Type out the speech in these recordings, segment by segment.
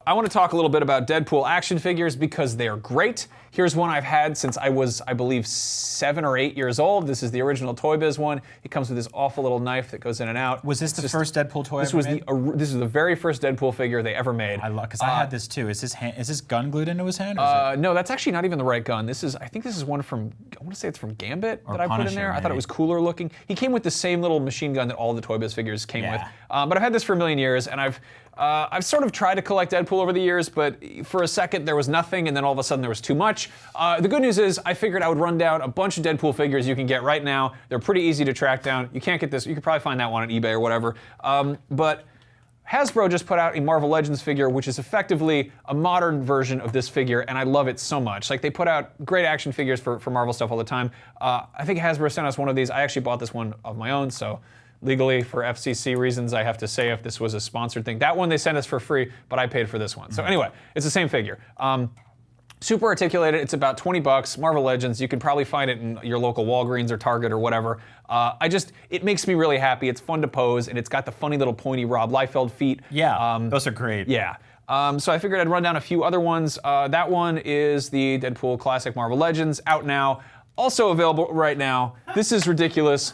I want to talk a little bit about Deadpool action figures because they're great. Here's one I've had since I was, I believe, 7 or 8 years old. This is the original Toy Biz one. It comes with this awful little knife that goes in and out. Was this the first Deadpool toy This ever was made? this is the very first Deadpool figure they ever made. I love, because I had this too. Is this gun glued into his hand? Or no, that's actually not even the right gun. I think this is one from, I want to say it's from Gambit that I put in there. Punisher, I thought it was cooler looking. He came with the same little machine gun that all the Toy Biz figures came with. But I've had this for a million years, and I've sort of tried to collect Deadpool over the years, but for a second there was nothing, and then all of a sudden there was too much. The good news is I figured I would run down a bunch of Deadpool figures you can get right now. They're pretty easy to track down. You can't get this. You could probably find that one on eBay or whatever. But Hasbro just put out a Marvel Legends figure, which is effectively a modern version of this figure, and I love it so much. Like, they put out great action figures for Marvel stuff all the time. I think Hasbro sent us one of these. I actually bought this one of my own, so legally, for FCC reasons, I have to say if this was a sponsored thing. That one they sent us for free, but I paid for this one. So anyway, it's the same figure. Super articulated, it's about 20 bucks, Marvel Legends. You can probably find it in your local Walgreens or Target or whatever. It makes me really happy. It's fun to pose, and it's got the funny little pointy Rob Liefeld feet. Yeah, those are great. Yeah. So I figured I'd run down a few other ones. That one is the Deadpool Classic Marvel Legends, out now. Also available right now. This is ridiculous.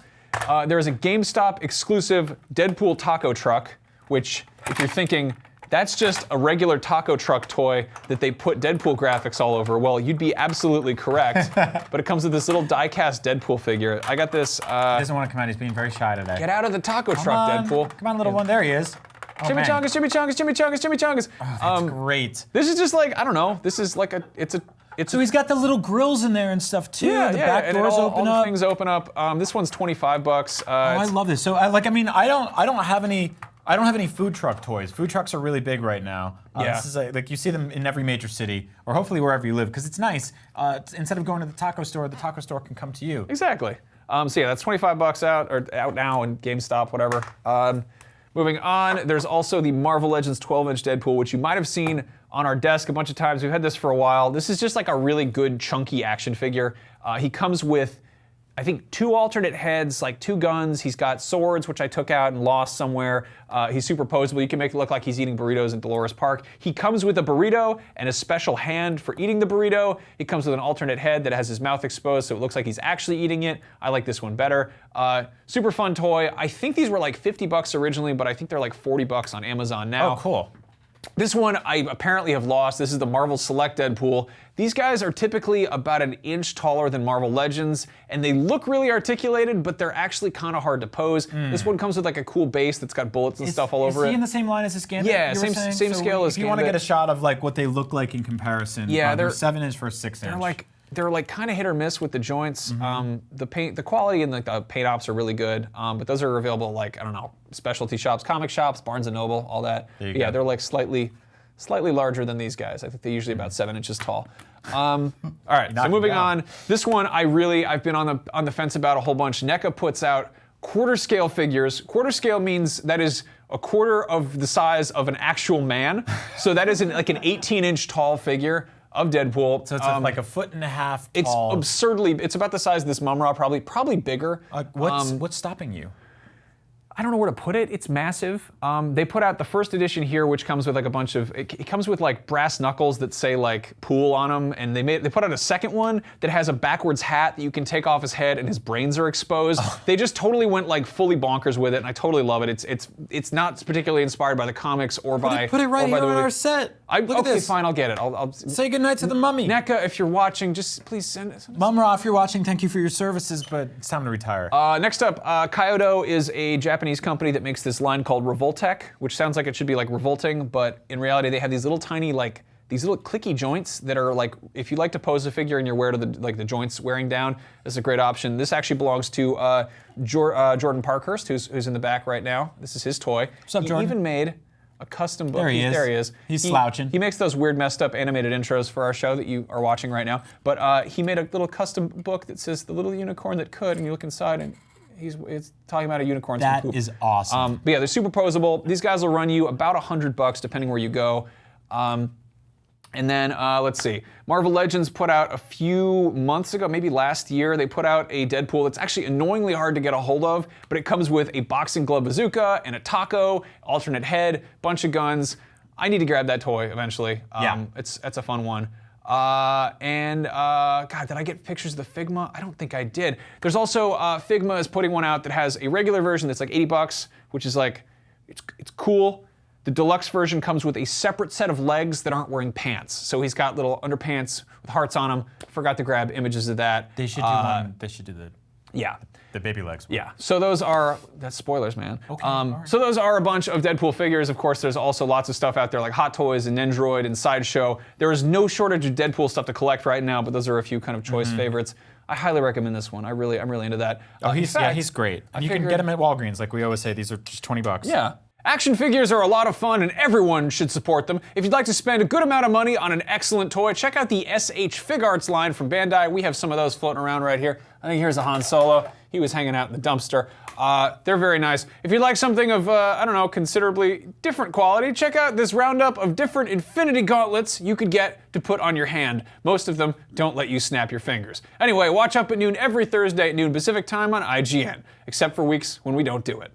There is a GameStop exclusive Deadpool taco truck, which, if you're thinking, that's just a regular taco truck toy that they put Deadpool graphics all over. Well, you'd be absolutely correct, but it comes with this little die-cast Deadpool figure. I got this. He doesn't want to come out, he's being very shy today. Get out of the taco truck, Deadpool. Come on, little one, there he is. Oh, chimichangas, chimichangas, chimichangas, chimichangas. Oh, that's great. This is just like, I don't know, this is like So he's got the little grills in there and stuff too. Yeah, the back doors open all up. the things open up. This one's 25 bucks. I love this. So I don't have any food truck toys. Food trucks are really big right now. This is like you see them in every major city, or hopefully wherever you live, because it's nice. Instead of going to the taco store can come to you. Exactly. So yeah, that's 25 bucks out now in GameStop, whatever. Moving on, there's also the Marvel Legends 12-inch Deadpool, which you might have seen on our desk a bunch of times. We've had this for a while. This is just like a really good, chunky action figure. He comes with, I think, 2 alternate heads, like 2 guns. He's got swords, which I took out and lost somewhere. He's superposable. You can make it look like he's eating burritos in Dolores Park. He comes with a burrito and a special hand for eating the burrito. He comes with an alternate head that has his mouth exposed, so it looks like he's actually eating it. I like this one better. Super fun toy. I think these were like 50 bucks originally, but I think they're like 40 bucks on Amazon now. Oh, cool. This one I apparently have lost. This is the Marvel Select Deadpool. These guys are typically about an inch taller than Marvel Legends, and they look really articulated, but they're actually kind of hard to pose. This one comes with like a cool base that's got bullets and stuff all over it. Is he in the same line as this Gambit? Yeah, same scale as Gambit. If you want to get a shot of like what they look like in comparison, yeah, they're 7-inch versus 6-inch. They're like kind of hit or miss with the joints. The quality and the paint ops are really good, but those are available like, I don't know, specialty shops, comic shops, Barnes & Noble, all that. Yeah, they're like slightly larger than these guys. I think they're usually about 7 inches tall. All right, so moving on. This one I've been on the fence about a whole bunch. NECA puts out quarter scale figures. Quarter scale means that is a quarter of the size of an actual man. So that is like an 18-inch tall figure of Deadpool. So it's like a 1.5 feet tall. It's absurdly, it's about the size of this Mumra, probably bigger. What's stopping you? I don't know where to put it. It's massive. They put out the first edition here, which comes with like a bunch of, it comes with like brass knuckles that say like pool on them, and they put out a second one that has a backwards hat that you can take off his head and his brains are exposed. They just totally went like fully bonkers with it, and I totally love it. It's not particularly inspired by the comics or by put it right here on our set. Look at this. Fine, I'll get it. I'll say goodnight to the mummy. NECA, if you're watching, just please send it. Mumra, if you're watching, thank you for your services, but it's time to retire. Next up, Kyoto is a Japanese company that makes this line called Revoltech, which sounds like it should be like revolting, but in reality they have these little tiny these little clicky joints that are like, if you like to pose a figure and you're aware of the joints wearing down, this is a great option. This actually belongs to Jordan Parkhurst, who's in the back right now. This is his toy. What's up, Jordan? He even made a custom book. There he is. There he is. He's slouching. He makes those weird messed up animated intros for our show that you are watching right now, but he made a little custom book that says The Little Unicorn That Could, and you look inside and it's talking about a unicorn. That is awesome. But yeah, they're superposable. These guys will run you about $100 depending where you go. And then, let's see, Marvel Legends put out a few months ago, maybe last year, they put out a Deadpool that's actually annoyingly hard to get a hold of, but it comes with a boxing glove bazooka and a taco, alternate head, bunch of guns. I need to grab that toy eventually. It's a fun one. God, did I get pictures of the Figma? I don't think I did. There's also, Figma is putting one out that has a regular version that's like $80, which is like, it's cool. The deluxe version comes with a separate set of legs that aren't wearing pants. So he's got little underpants with hearts on them. Forgot to grab images of that. They should do one. They should do the baby legs. Yeah. So those are, that's spoilers, man. Okay. Right. So those are a bunch of Deadpool figures. Of course, there's also lots of stuff out there like Hot Toys and Nendroid and Sideshow. There is no shortage of Deadpool stuff to collect right now, but those are a few kind of choice favorites. I highly recommend this one. I'm really into that. Oh, he's great. And you can get him at Walgreens, like we always say. These are just $20. Yeah. Action figures are a lot of fun and everyone should support them. If you'd like to spend a good amount of money on an excellent toy, check out the SH Figarts line from Bandai. We have some of those floating around right here. I think here's a Han Solo. He was hanging out in the dumpster. They're very nice. If you'd like something of, I don't know, considerably different quality, check out this roundup of different Infinity Gauntlets you could get to put on your hand. Most of them don't let you snap your fingers. Anyway, watch Up at Noon every Thursday at noon Pacific time on IGN, except for weeks when we don't do it.